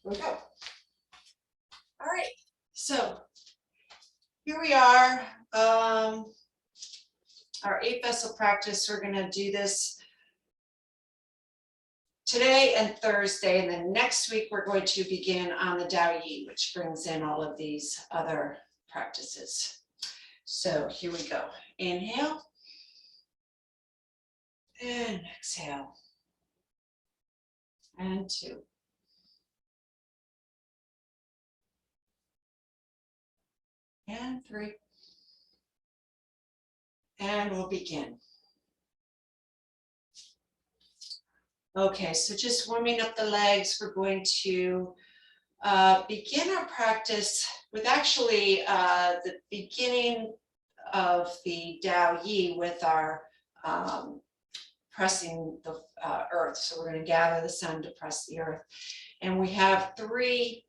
we go. All right, so here we are. Our 8 vessel practice, we're gonna do this today and Thursday, and then next week we're going to begin on the Dao Yi, which brings in all of these other practices. So here we go. Inhale and exhale. And 2. And 3. And we'll begin. Okay, so just warming up the legs, we're going to begin our practice with actually the beginning of the Dao Yi with our pressing the earth. So we're going to gather the sun to press the earth. And we have 3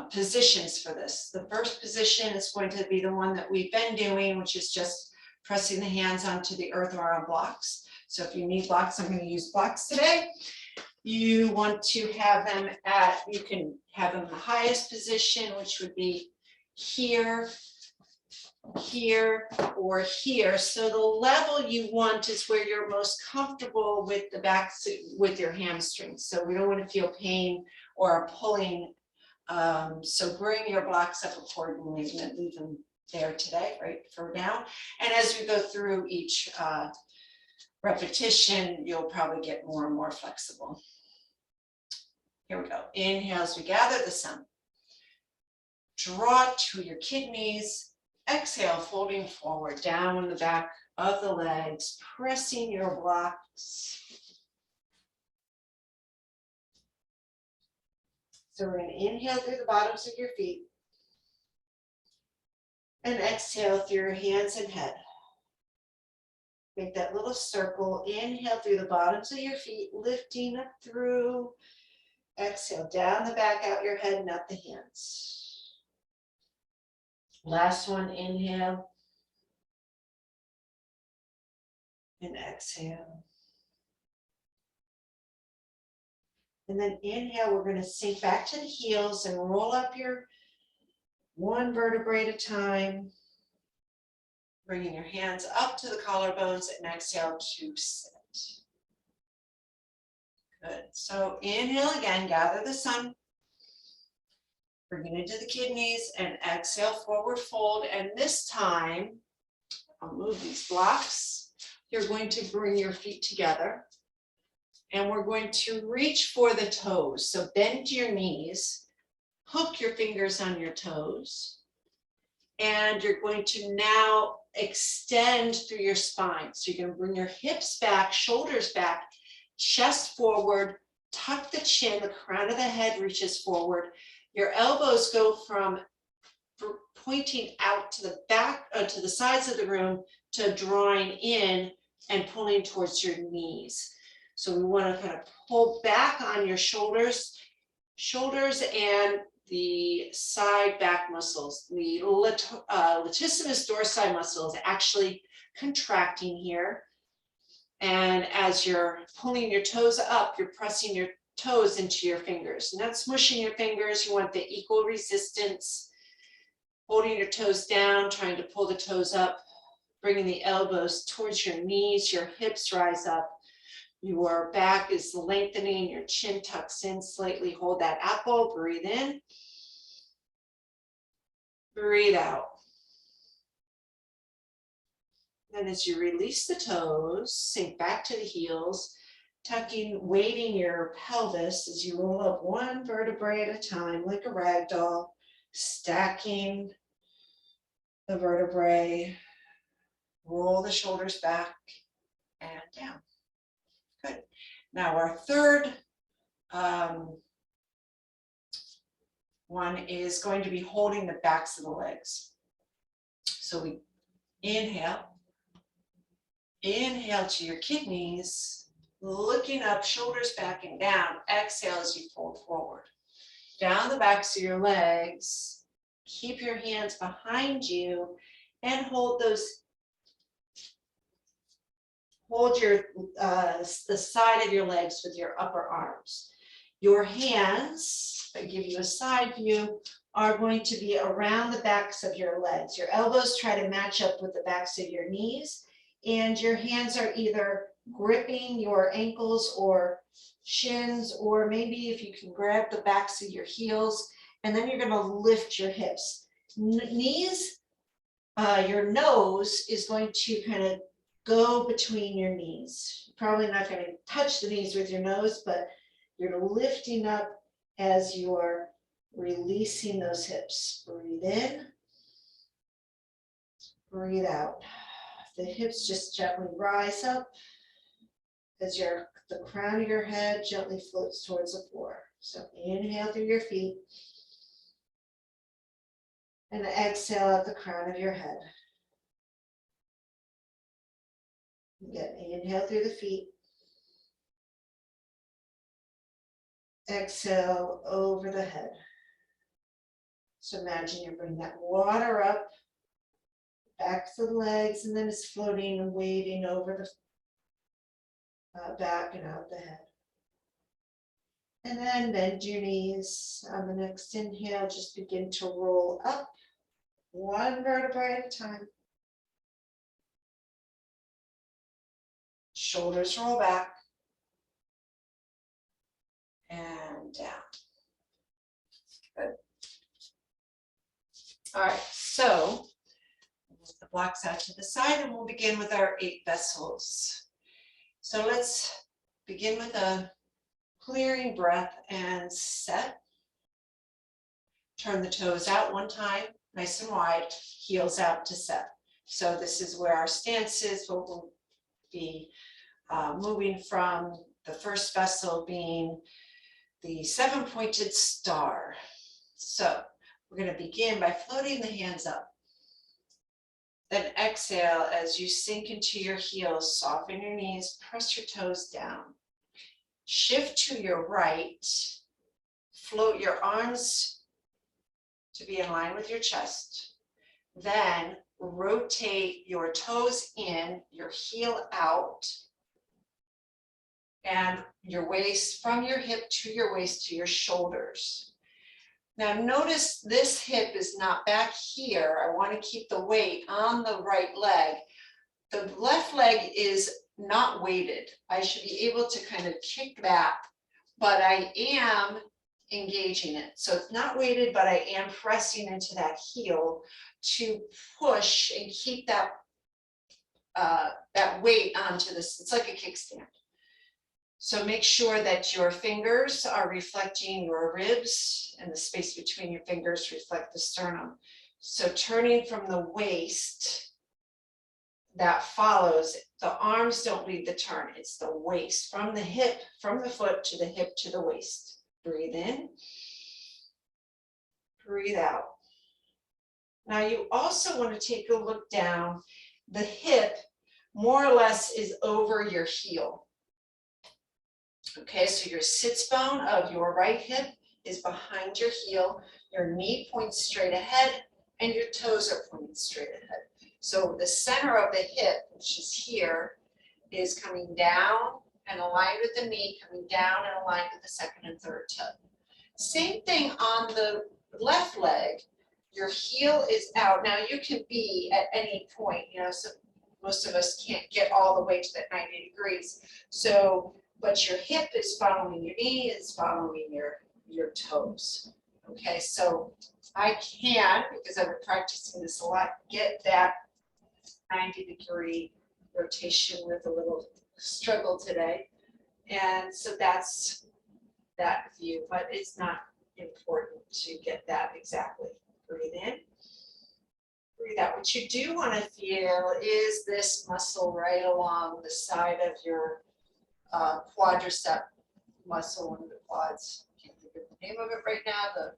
positions for this. The first position is going to be the one that we've been doing, which is just pressing the hands onto the earth or on blocks. So if you need blocks, I'm going to use blocks today. You want to have them you can have them in the highest position, which would be here, here, or here. So the level you want is where you're most comfortable with the back, with your hamstrings. So we don't want to feel pain or pulling. So bring your blocks up accordingly. I'm going to leave them there today, right, for now. And as we go through each repetition, you'll probably get more and more flexible. Here we go. Inhale as we gather the sun. Draw to your kidneys. Exhale, folding forward, down on the back of the legs, pressing your blocks. So we're going to inhale through the bottoms of your feet and exhale through your hands and head. Make that little circle. Inhale through the bottoms of your feet, lifting up through. Exhale down the back, out your head, and up the hands. Last one, inhale. And exhale. And then inhale, we're going to sink back to the heels and roll up your 1 vertebrae at a time. Bringing your hands up to the collarbones and exhale to sit. Good. So inhale again, gather the sun. Bring it into the kidneys and exhale, forward fold. And this time, I'll move these blocks. You're going to bring your feet together. And we're going to reach for the toes. So bend your knees, hook your fingers on your toes. And you're going to now extend through your spine. So you're going to bring your hips back, shoulders back, chest forward, tuck the chin, the crown of the head reaches forward. Your elbows go from pointing out to the back, to the sides of the room, to drawing in and pulling towards your knees. So we want to kind of pull back on your shoulders and the side back muscles. The latissimus dorsi muscle is actually contracting here. And as you're pulling your toes up, you're pressing your toes into your fingers. Not smushing your fingers. You want the equal resistance. Holding your toes down, trying to pull the toes up, bringing the elbows towards your knees, your hips rise up. Your back is lengthening, your chin tucks in slightly. Hold that apple, breathe in. Breathe out. And as you release the toes, sink back to the heels, tucking, weighting your pelvis as you roll up 1 vertebrae at a time, like a rag doll, stacking the vertebrae, roll the shoulders back and down. Good. Now our third one is going to be holding the backs of the legs. So we inhale to your kidneys, looking up, shoulders back and down. Exhale as you fold forward. Down the backs of your legs. Keep your hands behind you and hold the side of your legs with your upper arms. Your hands that give you a side view are going to be around the backs of your legs. Your elbows try to match up with the backs of your knees, and your hands are either gripping your ankles or shins, or maybe if you can grab the backs of your heels, and then you're going to lift your hips. Knees, your nose is going to kind of go between your knees. You're probably not going to touch the knees with your nose, but you're lifting up as you're releasing those hips. Breathe in, breathe out. The hips just gently rise up as the crown of your head gently floats towards the floor. So inhale through your feet and exhale at the crown of your head. Again, inhale through the feet. Exhale over the head. So imagine you bring that water up, back to the legs, and then it's floating and waving over the back and out the head. And then bend your knees. On the next inhale, just begin to roll up, one vertebrae at a time. Shoulders roll back and down. Good. All right, so move the blocks out to the side and we'll begin with our 8 vessels. So let's begin with a clearing breath and set. Turn the toes out one time, nice and wide, heels out to set. So this is where our stance is, but we'll be moving from the first vessel being the 7-pointed star. So we're going to begin by floating the hands up. Then exhale as you sink into your heels, soften your knees, press your toes down. Shift to your right, float your arms to be in line with your chest. Then rotate your toes in, your heel out, and your waist from your hip to your waist to your shoulders. Now notice this hip is not back here. I want to keep the weight on the right leg. The left leg is not weighted. I should be able to kind of kick back, but I am engaging it. So it's not weighted, but I am pressing into that heel to push and keep that, that weight onto this. It's like a kickstand. So make sure that your fingers are reflecting your ribs and the space between your fingers reflect the sternum. So turning from the waist, that follows, the arms don't lead the turn, it's the waist, from the hip, from the foot to the hip to the waist. Breathe in, breathe out. Now you also want to take a look down. The hip more or less is over your heel. Okay, so your sits bone of your right hip is behind your heel, your knee points straight ahead, and your toes are pointing straight ahead. So the center of the hip, which is here, is coming down and aligned with the knee, coming down and aligned with the second and third toe. Same thing on the left leg. Your heel is out. Now you can be at any point, you know, so most of us can't get all the way to that 90 degrees. So, but your hip is following your knee, is following your toes. Okay, so I can, because I've been practicing this a lot, get that 90-degree rotation with a little struggle today. And so that's that view, but it's not important to get that exactly. Breathe in, breathe out. What you do want to feel is this muscle right along the side of your quadricep muscle, one of the quads. Can't think of the name of it right now.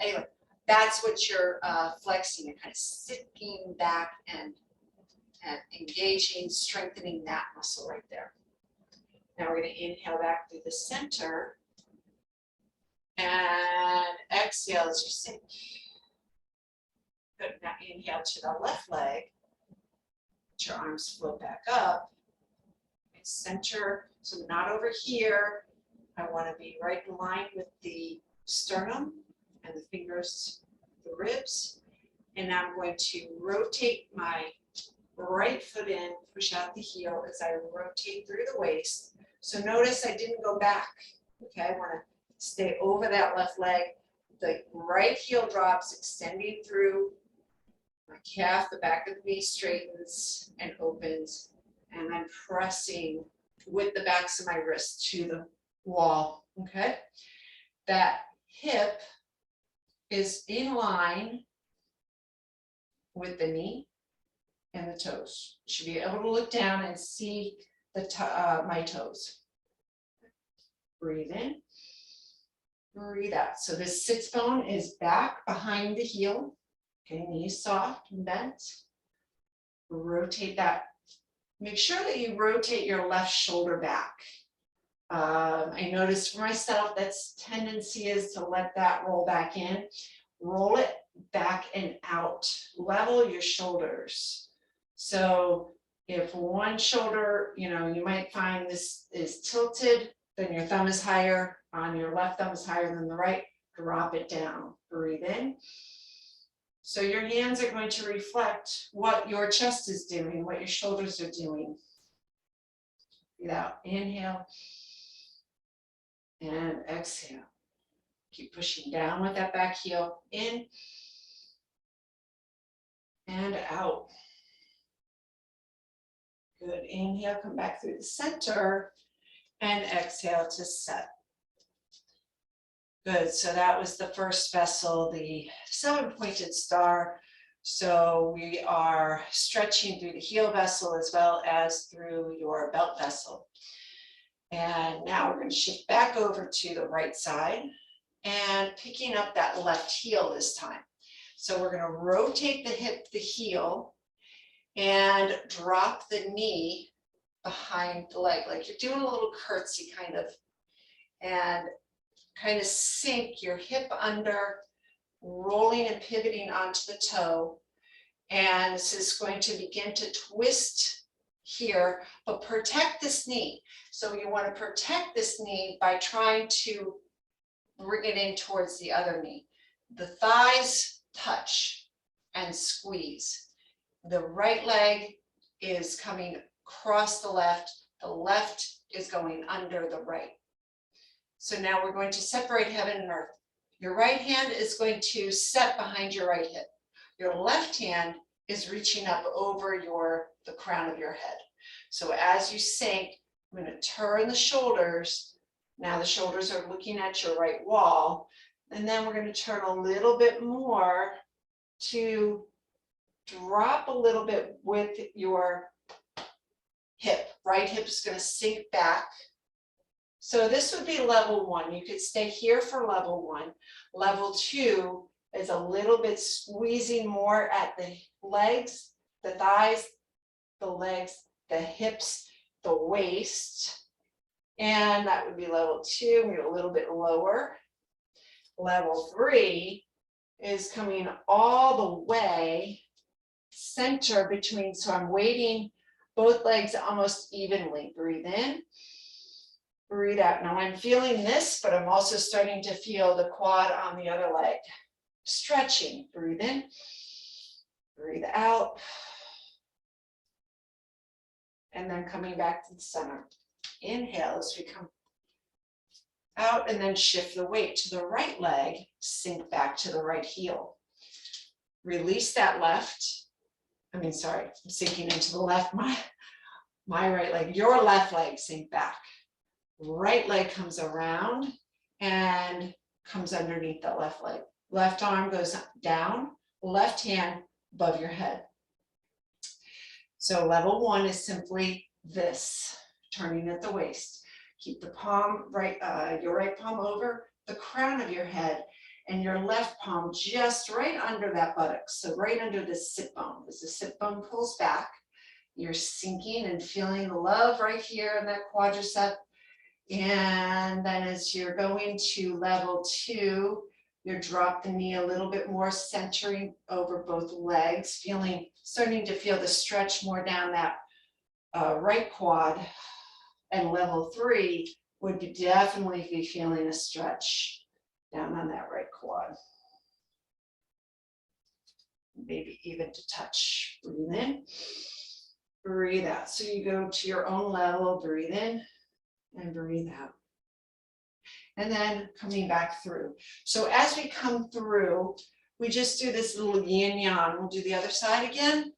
Anyway, that's what you're flexing. You're kind of sitting back and engaging, strengthening that muscle right there. Now we're going to inhale back through the center and exhale as you sink. Good. Now inhale to the left leg. Let your arms float back up. Center, so not over here. I want to be right in line with the sternum and the fingers, the ribs. And now I'm going to rotate my right foot in, push out the heel as I rotate through the waist. So notice I didn't go back. Okay, I want to stay over that left leg. The right heel drops, extending through my calf, the back of the knee straightens and opens, and I'm pressing with the backs of my wrists to the wall, okay? That hip is in line with the knee and the toes. You should be able to look down and see my toes. Breathe in, breathe out. So this sits bone is back behind the heel. Okay, knees soft and bent. Rotate that. Make sure that you rotate your left shoulder back. I noticed for myself that's tendency is to let that roll back in. Roll it back and out. Level your shoulders. So if one shoulder, you might find this is tilted, then your thumb is higher on your left thumb is higher than the right. Drop it down. Breathe in. So your hands are going to reflect what your chest is doing, what your shoulders are doing. Breathe out. Inhale and exhale. Keep pushing down with that back heel. In and out. Good. Inhale, come back through the center and exhale to set. Good, so that was the first vessel, the 7-pointed star. So we are stretching through the heel vessel as well as through your belt vessel. And now we're going to shift back over to the right side and picking up that left heel this time. So we're going to rotate the hip, the heel, and drop the knee behind the leg, like you're doing a little curtsy kind of, and kind of sink your hip under, rolling and pivoting onto the toe. And this is going to begin to twist here, but protect this knee. So you want to protect this knee by trying to bring it in towards the other knee. The thighs touch and squeeze. The right leg is coming across the left is going under the right. So now we're going to separate heaven and earth. Your right hand is going to set behind your right hip. Your left hand is reaching up over the crown of your head. So as you sink, I'm going to turn the shoulders. Now the shoulders are looking at your right wall. And then we're going to turn a little bit more to drop a little bit with your hip. Right hip is going to sink back. So this would be level 1. You could stay here for level 1. Level 2 is a little bit squeezing more at the legs, the thighs, the legs, the hips, the waist. And that would be level 2. We're a little bit lower. Level 3 is coming all the way center between, so I'm weighting both legs almost evenly. Breathe in. Breathe out. Now I'm feeling this, but I'm also starting to feel the quad on the other leg. Stretching. Breathe in. Breathe out. And then coming back to the center. Inhale as we come out and then shift the weight to the right leg. Sink back to the right heel. Release that left. I'm sinking into the left. My right leg. Your left leg sink back. Right leg comes around and comes underneath the left leg. Left arm goes down, left hand above your head. So level 1 is simply this, turning at the waist. Keep the palm your right palm over the crown of your head and your left palm just right under that buttocks. So right under the sit bone. As the sit bone pulls back, you're sinking and feeling the love right here in that quadricep. And then as you're going to level 2, you drop the knee a little bit more, centering over both legs, starting to feel the stretch more down that right quad. And level 3 would definitely be feeling a stretch down on that right quad. Maybe even to touch. Breathe in, breathe out. So you go to your own level, breathe in and breathe out. And then coming back through. So as we come through, we just do this little yin yang. We'll do the other side again.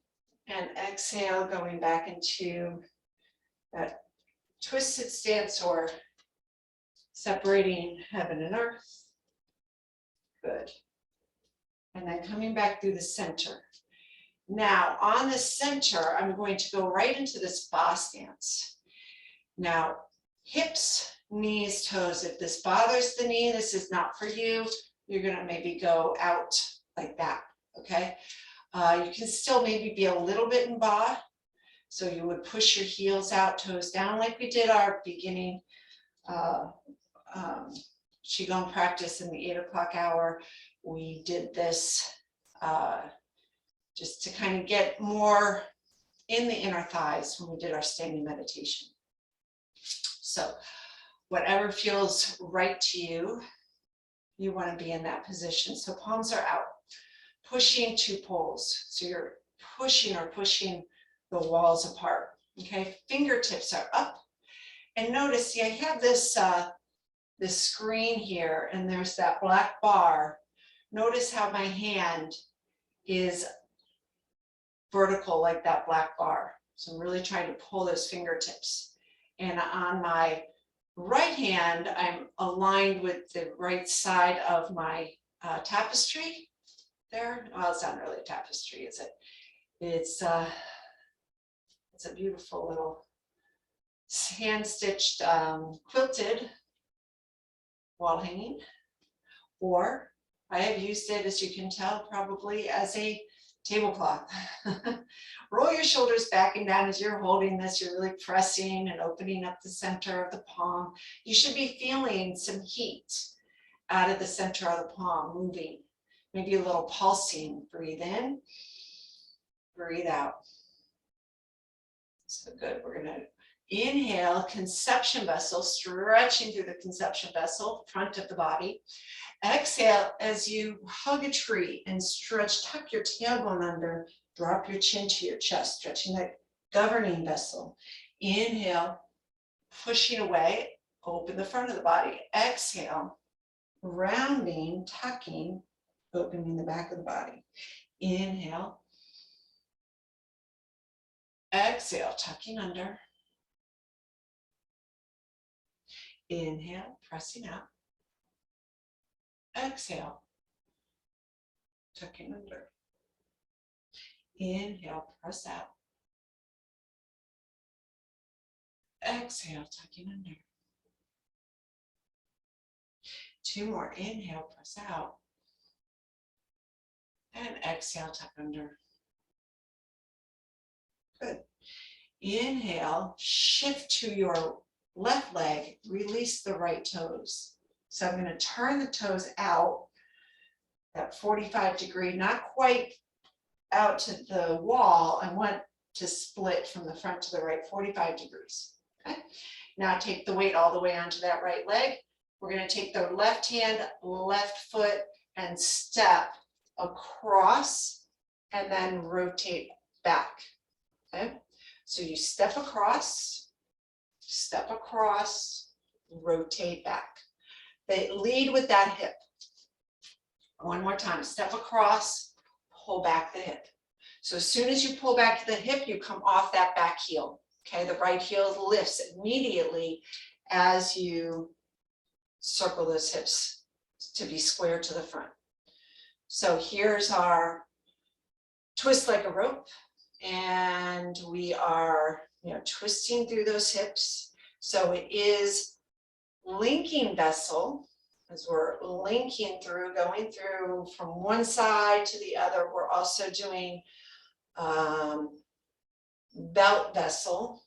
And exhale, going back into that twisted stance or separating heaven and earth. Good. And then coming back through the center. Now on the center, I'm going to go right into this boss stance. Now, hips, knees, toes. If this bothers the knee, this is not for you. You're gonna maybe go out like that, okay? You can still maybe be a little bit in ba. So you would push your heels out, toes down like we did our beginning Qigong practice in the 8 o'clock hour. We did this just to kind of get more in the inner thighs when we did our standing meditation. So whatever feels right to you, you want to be in that position. So palms are out, pushing 2 poles. So you're pushing the walls apart. Okay, fingertips are up. And notice, see, I have this this screen here, and there's that black bar. Notice how my hand is vertical like that black bar. So I'm really trying to pull those fingertips. And on my right hand, I'm aligned with the right side of my tapestry there. Well, it's not really a tapestry, is it? It's a beautiful little hand-stitched quilted wall hanging, or I have used it, as you can tell, probably as a tablecloth. Roll your shoulders back and down as you're holding this. You're really pressing and opening up the center of the palm. You should be feeling some heat out of the center of the palm, moving, maybe a little pulsing. Breathe in, breathe out. So good. We're going to inhale, conception vessel, stretching through the conception vessel, front of the body. Exhale as you hug a tree and stretch, tuck your tailbone under, drop your chin to your chest, stretching that governing vessel. Inhale, pushing away, open the front of the body. Exhale, rounding, tucking, opening the back of the body. Inhale. Exhale, tucking under. Inhale, pressing out. Exhale, tucking under. Inhale, press out. Exhale, tucking under. 2 more. Inhale, press out. And exhale, tuck under. Good. Inhale, shift to your left leg, release the right toes. So I'm going to turn the toes out, that 45-degree, not quite out to the wall. I want to split from the front to the right, 45 degrees. Okay. Now take the weight all the way onto that right leg. We're going to take the left hand, left foot, and step across, and then rotate back. Okay. So you step across, rotate back. They lead with that hip. One more time, step across, pull back the hip. So as soon as you pull back the hip, you come off that back heel. Okay, the right heel lifts immediately as you circle those hips to be square to the front. So here's our twist like a rope, and we are, twisting through those hips. So it is linking vessel, as we're linking through, going through from one side to the other. We're also doing belt vessel,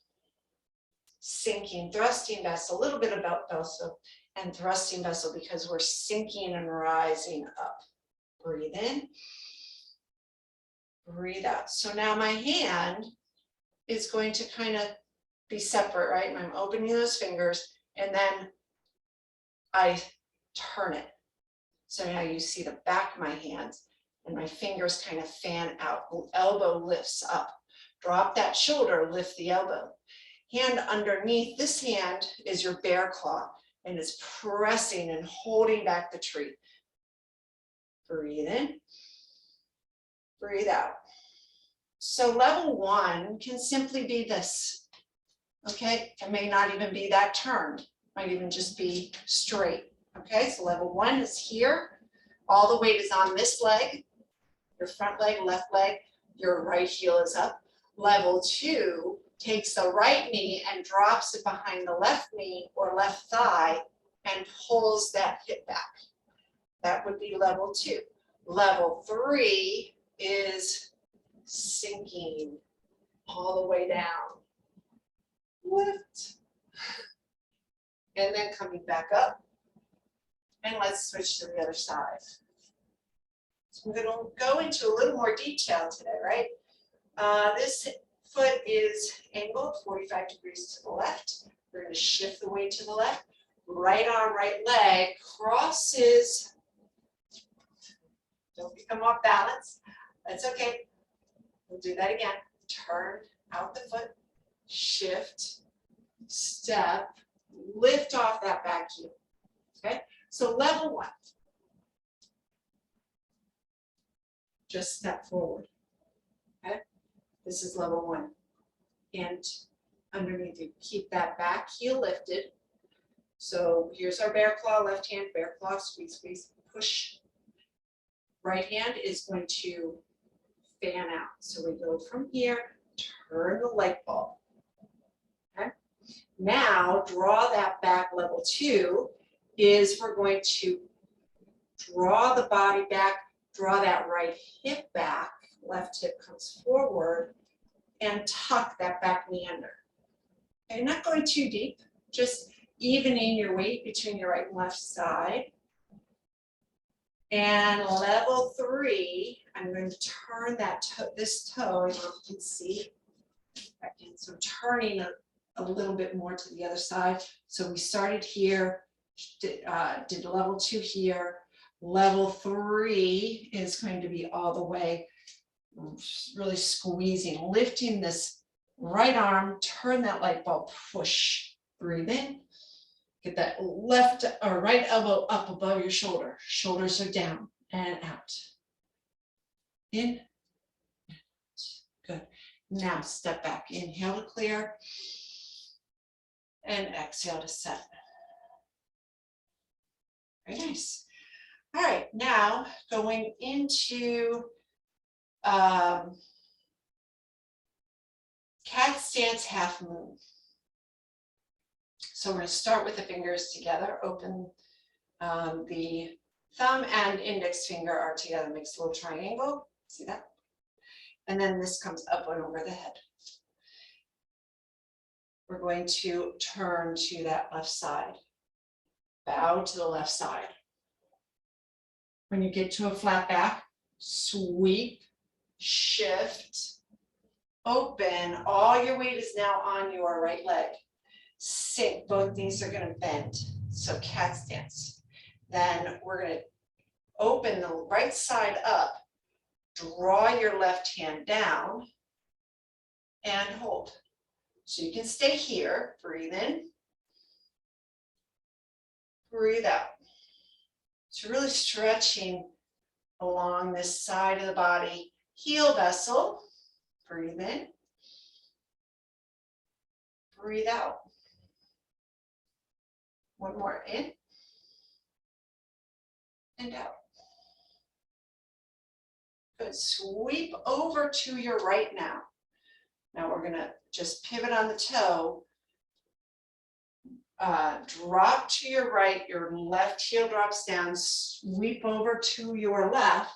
sinking, thrusting vessel, a little bit of belt vessel and thrusting vessel, because we're sinking and rising up. Breathe in, breathe out. So now my hand is going to kind of be separate, right? And I'm opening those fingers, and then I turn it. So now you see the back of my hands and my fingers kind of fan out. The elbow lifts up. Drop that shoulder, lift the elbow. Hand underneath this hand is your bear claw, and it's pressing and holding back the tree. Breathe in, breathe out. So level one can simply be this, okay? It may not even be that turned, it might even just be straight, okay? So level one is here. All the weight is on this leg, your front leg, left leg, your right heel is up. Level two takes the right knee and drops it behind the left knee or left thigh and pulls that hip back. That would be level two. Level three is sinking all the way down. Lift. And then coming back up. And let's switch to the other side. So I'm going to go into a little more detail today, right? This foot is angled 45 degrees to the left. We're going to shift the weight to the left. Right arm, right leg crosses. Don't become off balance. That's okay. We'll do that again. Turn out the foot, shift, step, lift off that back heel. Okay? So level one. Just step forward. Okay? This is level one. And underneath you, keep that back heel lifted. So here's our bear claw, left hand, bear claw, squeeze, squeeze, push. Right hand is going to fan out. So we go from here, turn the light bulb. Okay? Now draw that back. Level two is we're going to draw the body back, draw that right hip back, left hip comes forward, and tuck that back knee under. Okay, not going too deep, just evening your weight between your right and left side. And level three, I'm going to turn that this toe, I don't know if you can see, back in. So turning a little bit more to the other side. So we started here, did level two here. Level three is going to be all the way, really squeezing, lifting this right arm, turn that light bulb, push, breathe in. Get that left or right elbow up above your shoulder. Shoulders are down and out. In. Good. Now step back. Inhale to clear. And exhale to set. Very nice. All right. Now going into cat stance half moon. So we're going to start with the fingers together, open the thumb and index finger are together, makes a little triangle, see that? And then this comes up and over the head. We're going to turn to that left side, bow to the left side. When you get to a flat back, sweep, shift, open, all your weight is now on your right leg. Sink, both knees are going to bend, so cat stance. Then we're going to open the right side up, draw your left hand down, and hold. So you can stay here, breathe in, breathe out. So really stretching along this side of the body, heel vessel, breathe in, breathe out. One more in and out. Good. Sweep over to your right now. Now we're going to just pivot on the toe. Drop to your right. Your left heel drops down. Sweep over to your left.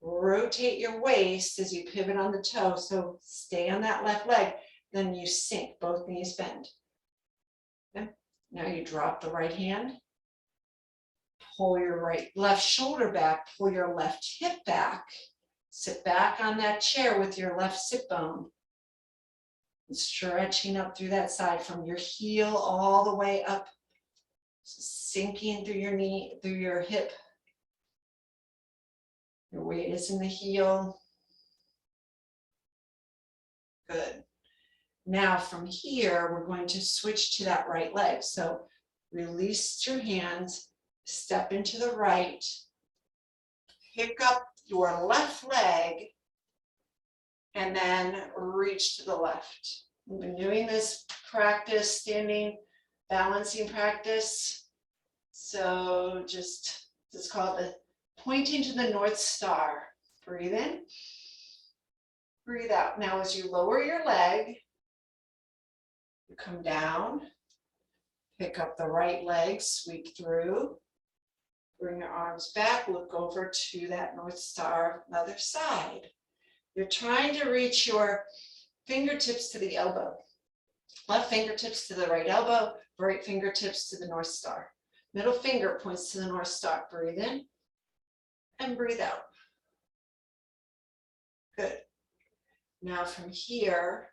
Rotate your waist as you pivot on the toe. So stay on that left leg. Then you sink. Both knees bend. Okay. Now you drop the right hand, pull your left shoulder back, pull your left hip back, sit back on that chair with your left sit bone, and stretching up through that side from your heel all the way up, sinking through your knee, through your hip, Your weight is in the heel. Good. Now from here, we're going to switch to that right leg. So release your hands, step into the right, pick up your left leg, and then reach to the left. We've been doing this practice, standing, balancing practice. So just, it's called the pointing to the North Star. Breathe in, breathe out. Now as you lower your leg, you come down, pick up the right leg, sweep through, bring your arms back, look over to that North Star, other side. You're trying to reach your fingertips to the elbow. Left fingertips to the right elbow, right fingertips to the North Star. Middle finger points to the North Star. Breathe in and breathe out. Good. Now from here,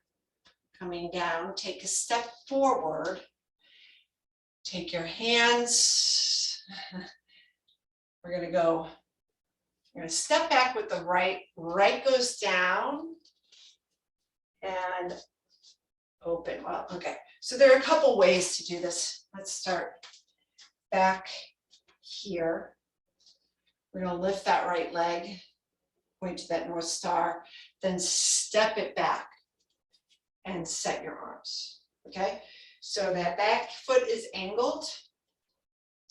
coming down, take a step forward. Take your hands. We're going to step back with the right. Right goes down and open. Well, okay. So there are a couple ways to do this. Let's start back here. We're going to lift that right leg, point to that North Star, then step it back and set your arms. Okay. So that back foot is angled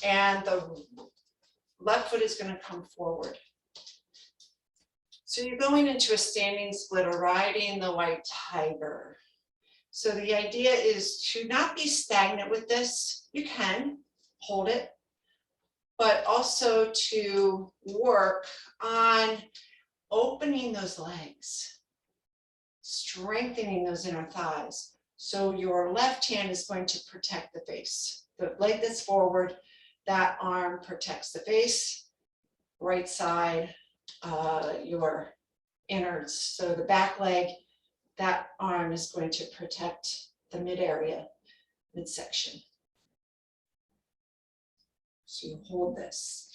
and the left foot is going to come forward. So you're going into a standing split or riding the white tiger. So the idea is to not be stagnant with this. You can hold it, but also to work on opening those legs, strengthening those inner thighs. So your left hand is going to protect the face. The leg that's forward, that arm protects the face. Right side, your innards. So the back leg, that arm is going to protect the mid area, midsection. So you hold this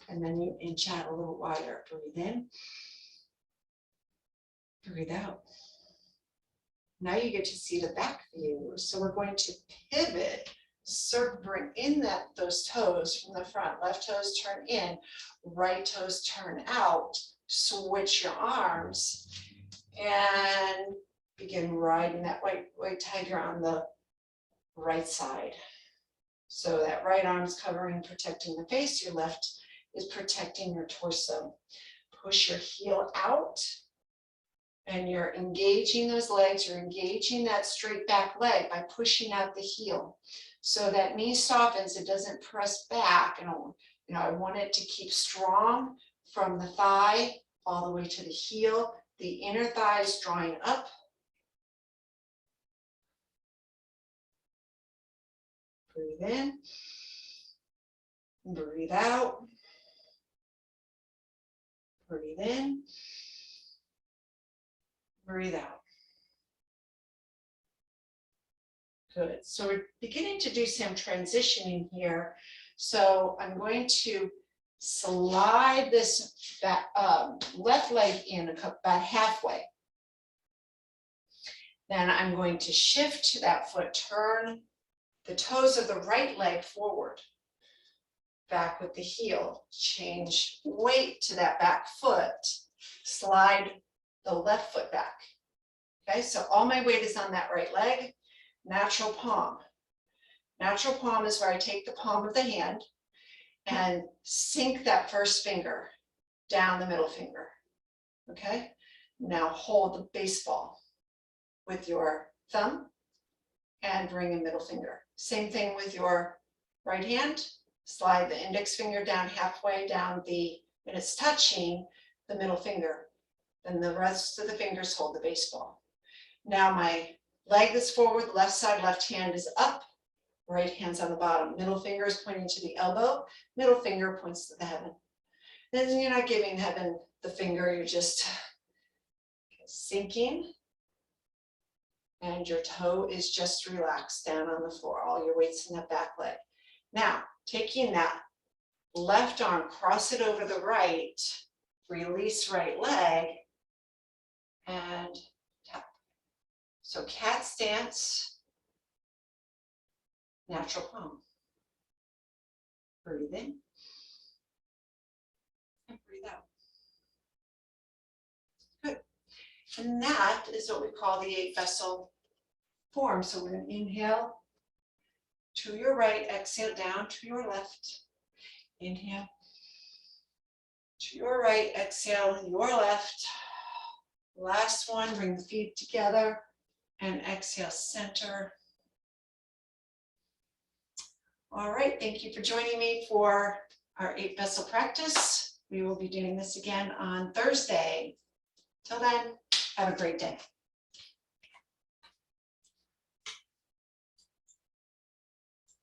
and then you inch out a little wider. Breathe in, breathe out. Now you get to see the back view. So we're going to pivot, bring in those toes from the front. Left toes turn in, right toes turn out. Switch your arms and begin riding that white tiger on the right side. So that right arm's covering, protecting the face. Your left is protecting your torso. Push your heel out. And you're engaging those legs, you're engaging that straight back leg by pushing out the heel. So that knee softens, it doesn't press back. And I want it to keep strong from the thigh all the way to the heel. The inner thigh is drawing up. Breathe in, breathe out, breathe in, breathe out. Good. So we're beginning to do some transitioning here. So I'm going to slide this back, left leg in about halfway. Then I'm going to shift to that foot, turn the toes of the right leg forward, back with the heel, change weight to that back foot, slide the left foot back. Okay, so all my weight is on that right leg. Natural palm. Natural palm is where I take the palm of the hand and sink that first finger down the middle finger. Okay, now hold the baseball with your thumb and bring a middle finger. Same thing with your right hand. Slide the index finger down halfway down when it's touching the middle finger. Then the rest of the fingers hold the baseball. Now my leg that's forward, left side, left hand is up, right hand's on the bottom. Middle finger is pointing to the elbow, middle finger points to the heaven. Then you're not giving heaven the finger, you're just sinking. And your toe is just relaxed down on the floor. All your weight's in that back leg. Now, taking that left arm, cross it over the right, release right leg, and tap. So cat stance, natural palm. Breathe in and breathe out. Good. And that is what we call the 8-vessel form. So we're going to inhale to your right, exhale down to your left. Inhale to your right, exhale your left. Last one, bring the feet together and exhale, center. All right, thank you for joining me for our 8-vessel practice. We will be doing this again on Thursday. Till then, have a great day.